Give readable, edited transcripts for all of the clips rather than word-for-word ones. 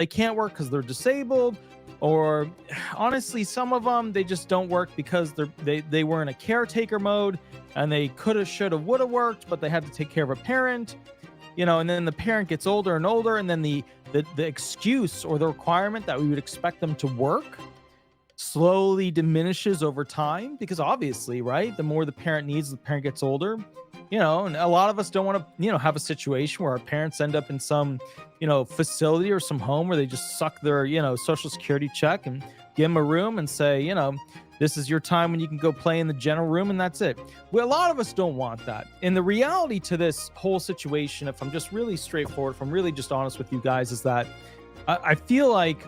they can't work because they're disabled, or honestly, some of them they just don't work because they were in a caretaker mode and they coulda, shoulda, woulda worked, but they had to take care of a parent, and then the parent gets older and older, and then the excuse or the requirement that we would expect them to work slowly diminishes over time, because obviously, right, the more the parent needs, the parent gets older, and a lot of us don't want to, have a situation where our parents end up in some, facility or some home where they just suck their, social security check and give them a room and say, this is your time when you can go play in the general room and that's it. Well, a lot of us don't want that. And the reality to this whole situation, if I'm just really straightforward, if I'm really just honest with you guys, is that I feel like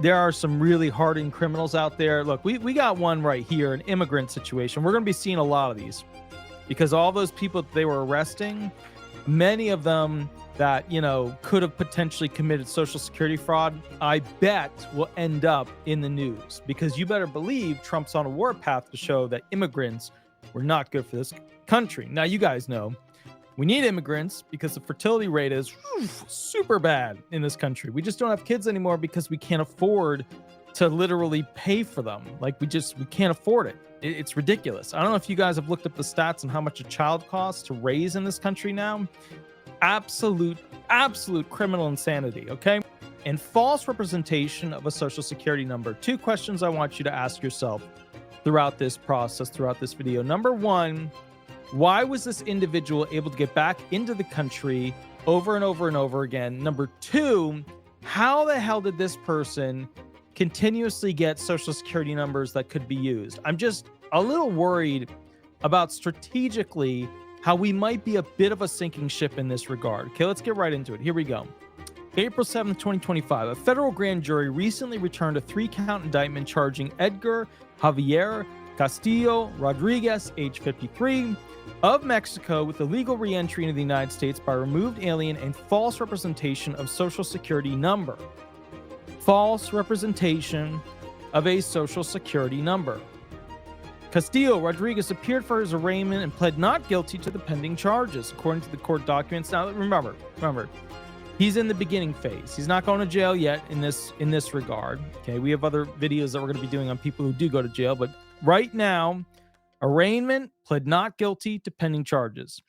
there are some really hardened criminals out there. Look, we got one right here, an immigrant situation. We're going to be seeing a lot of these because all those people that they were arresting, many of them that, could have potentially committed social security fraud, I bet will end up in the news, because you better believe Trump's on a warpath to show that immigrants were not good for this country. Now, you guys know we need immigrants because the fertility rate is super bad in this country. We just don't have kids anymore because we can't afford to literally pay for them. Like we can't afford it. It's ridiculous. I don't know if you guys have looked up the stats on how much a child costs to raise in this country now. Absolute criminal insanity, okay? And false representation of a social security number. Two questions I want you to ask yourself throughout this process, throughout this video. Number one, why was this individual able to get back into the country over and over and over again? Number two, how the hell did this person continuously get social security numbers that could be used? I'm just a little worried about strategically how we might be a bit of a sinking ship in this regard. Okay, let's get right into it. Here we go. April 7th, 2025, a federal grand jury recently returned a 3-count indictment charging Edgar Javier Castillo Rodriguez, age 53, of Mexico, with illegal re-entry into the United States by removed alien and false representation of social security number. False representation of a social security number. Castillo Rodriguez appeared for his arraignment and pled not guilty to the pending charges, according to the court documents. Now, remember, he's in the beginning phase. He's not going to jail yet in this regard. Okay, we have other videos that we're going to be doing on people who do go to jail, but right now, arraignment, pled not guilty to pending charges.